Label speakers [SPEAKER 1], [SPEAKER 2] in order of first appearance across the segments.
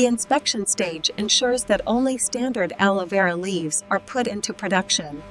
[SPEAKER 1] The inspection stage ensures that only standard aloe vera leaves are put into production.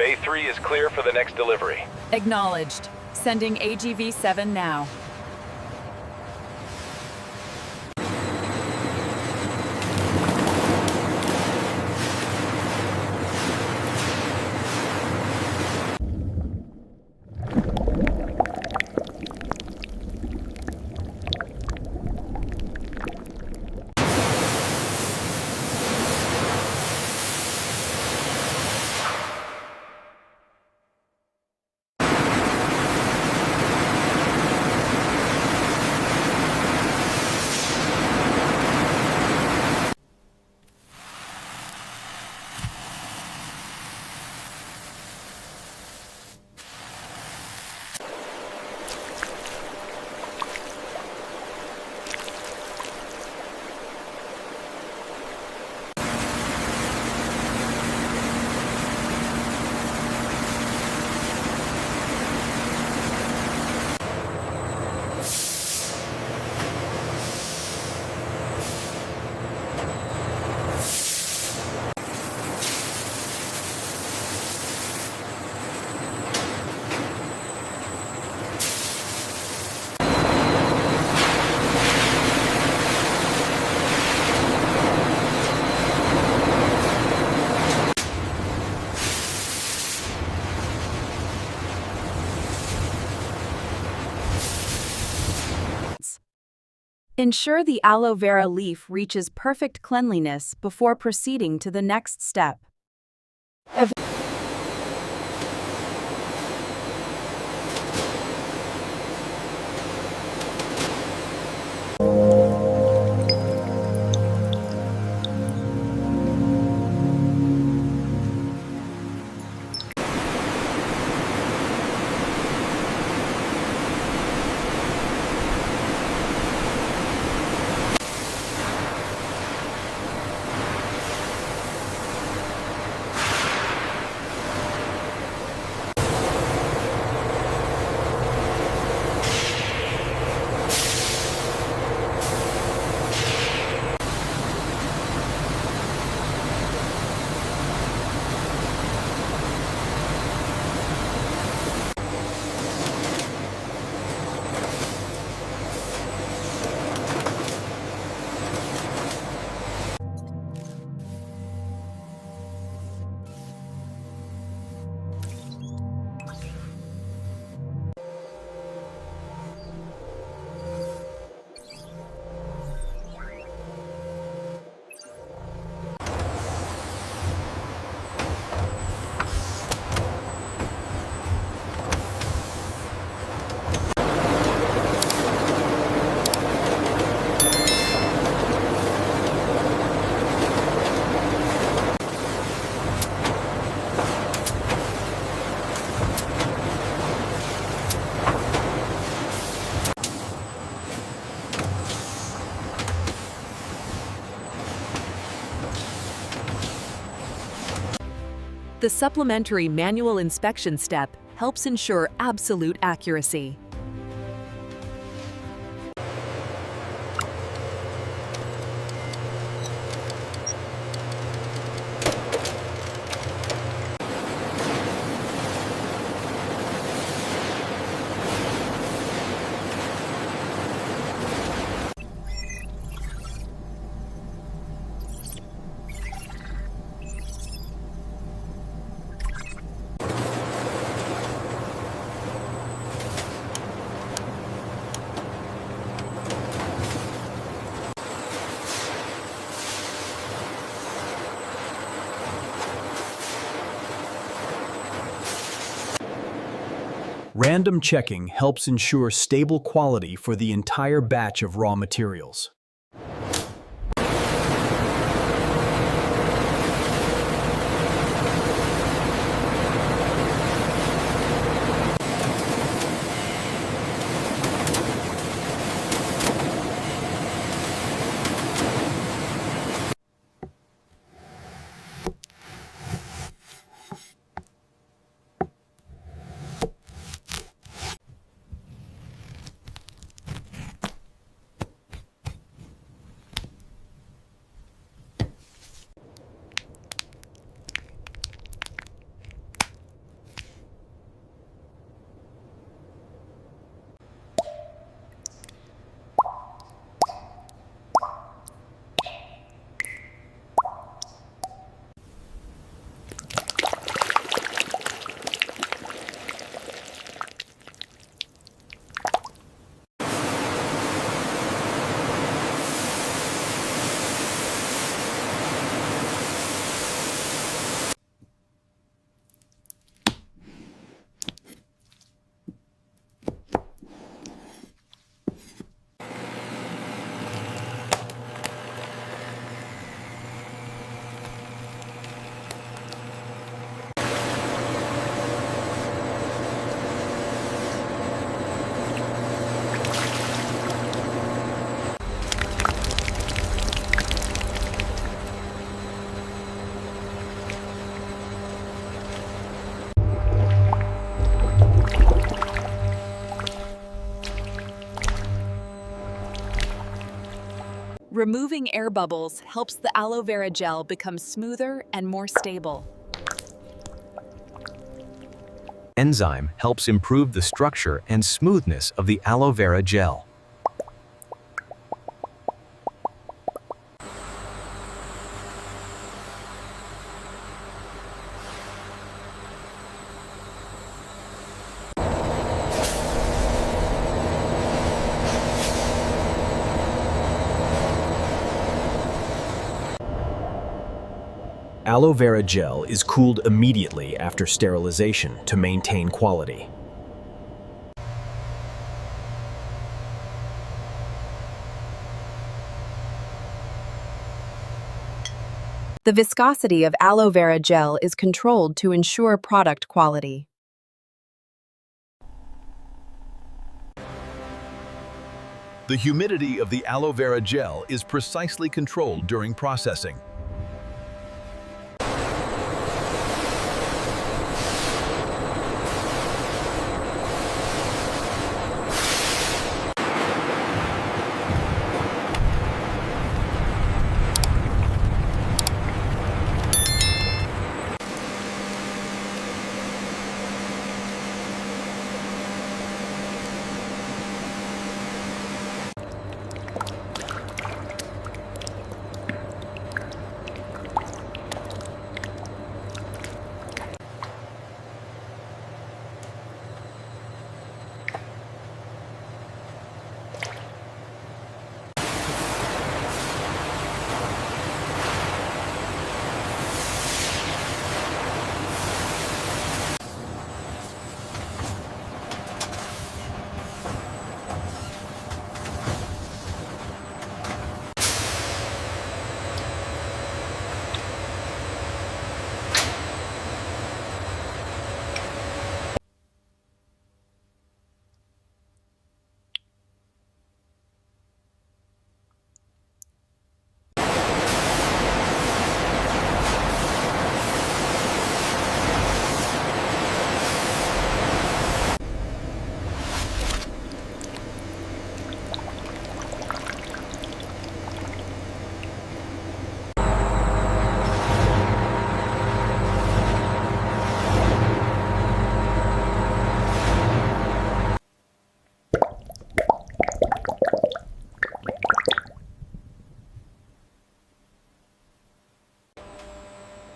[SPEAKER 2] Bay 3 is clear for the next delivery.
[SPEAKER 3] Acknowledged. Sending AGV-7 now. Ensure the aloe vera leaf reaches perfect cleanliness before proceeding to the next step. The supplementary manual inspection step helps ensure absolute accuracy.
[SPEAKER 4] Random checking helps ensure stable quality for the entire batch of raw materials.
[SPEAKER 3] Removing air bubbles helps the aloe vera gel become smoother and more stable.
[SPEAKER 5] Enzyme helps improve the structure and smoothness of the aloe vera gel.
[SPEAKER 4] Aloe vera gel is cooled immediately after sterilization to maintain quality.
[SPEAKER 3] The viscosity of aloe vera gel is controlled to ensure product quality.
[SPEAKER 6] The humidity of the aloe vera gel is precisely controlled during processing.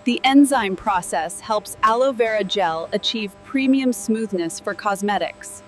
[SPEAKER 3] The enzyme process helps aloe vera gel achieve premium smoothness for cosmetics.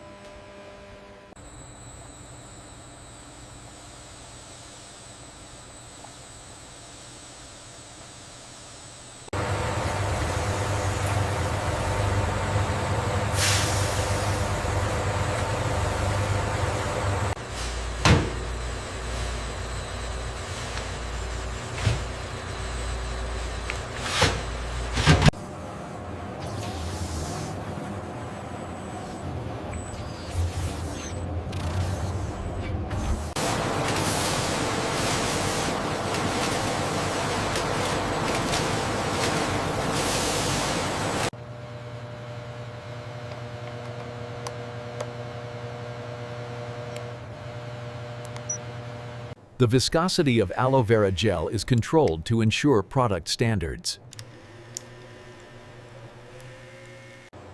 [SPEAKER 6] The viscosity of aloe vera gel is controlled to ensure product standards.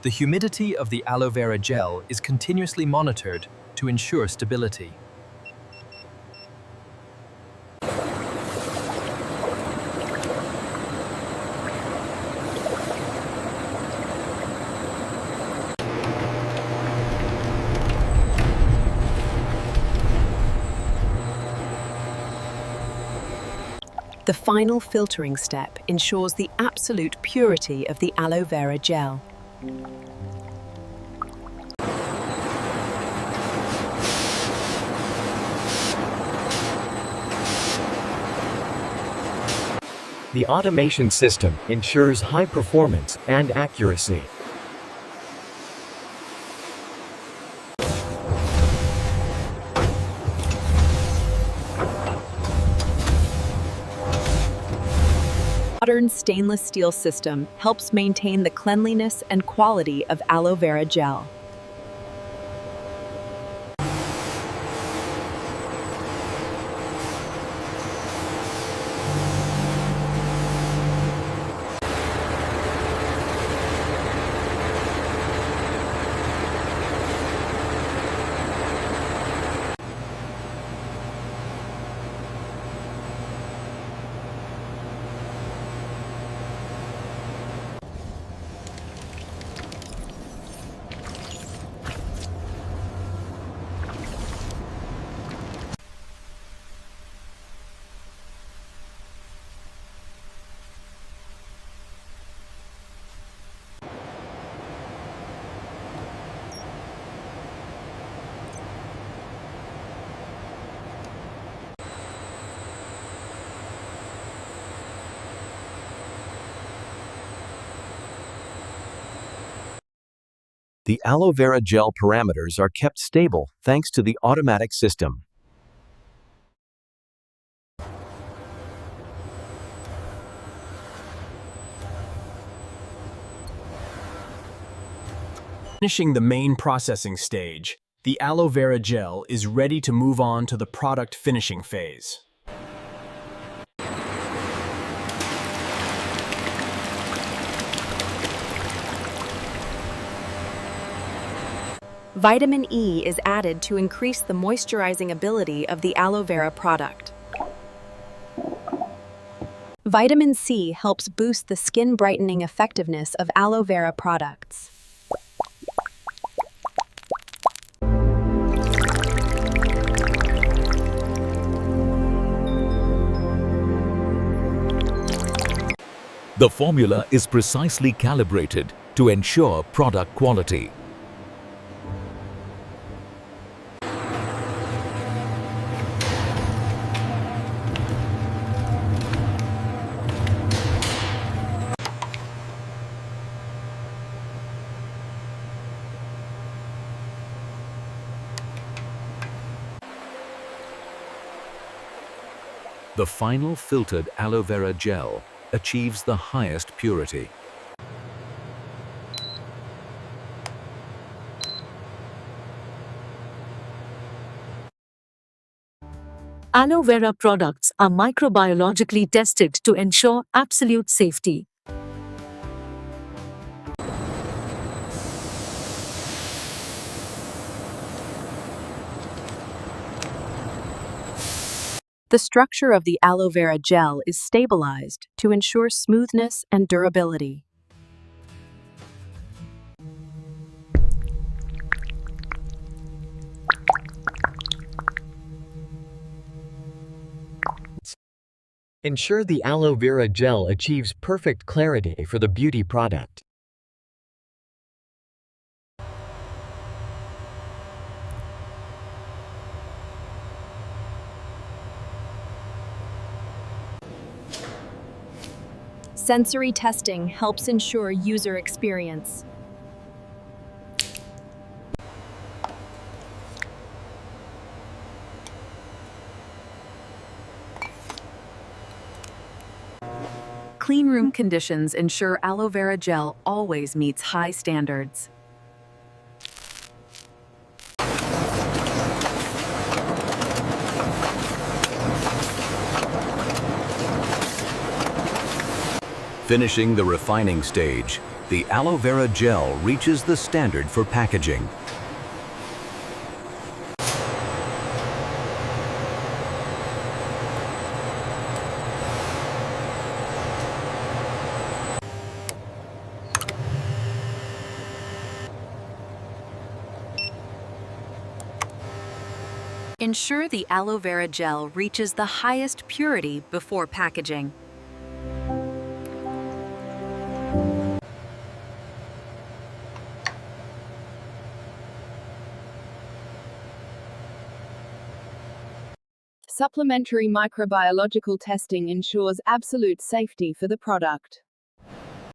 [SPEAKER 7] The humidity of the aloe vera gel is continuously monitored to ensure stability.
[SPEAKER 3] The final filtering step ensures the absolute purity of the aloe vera gel.
[SPEAKER 8] The automation system ensures high performance and accuracy.
[SPEAKER 3] Modern stainless steel system helps maintain the cleanliness and quality of aloe vera gel.
[SPEAKER 4] The aloe vera gel parameters are kept stable thanks to the automatic system. Finishing the main processing stage, the aloe vera gel is ready to move on to the product finishing phase.
[SPEAKER 9] Vitamin E is added to increase the moisturizing ability of the aloe vera product. Vitamin C helps boost the skin brightening effectiveness of aloe vera products.
[SPEAKER 6] The formula is precisely calibrated to ensure product quality. The final filtered aloe vera gel achieves the highest purity.
[SPEAKER 10] Aloe vera products are microbiologically tested to ensure absolute safety.
[SPEAKER 3] The structure of the aloe vera gel is stabilized to ensure smoothness and durability.
[SPEAKER 8] Ensure the aloe vera gel achieves perfect clarity for the beauty product.
[SPEAKER 9] Sensory testing helps ensure user experience.
[SPEAKER 3] Clean room conditions ensure aloe vera gel always meets high standards.
[SPEAKER 5] Finishing the refining stage, the aloe vera gel reaches the standard for packaging.
[SPEAKER 3] Ensure the aloe vera gel reaches the highest purity before packaging.
[SPEAKER 11] Supplementary microbiological testing ensures absolute safety for the product.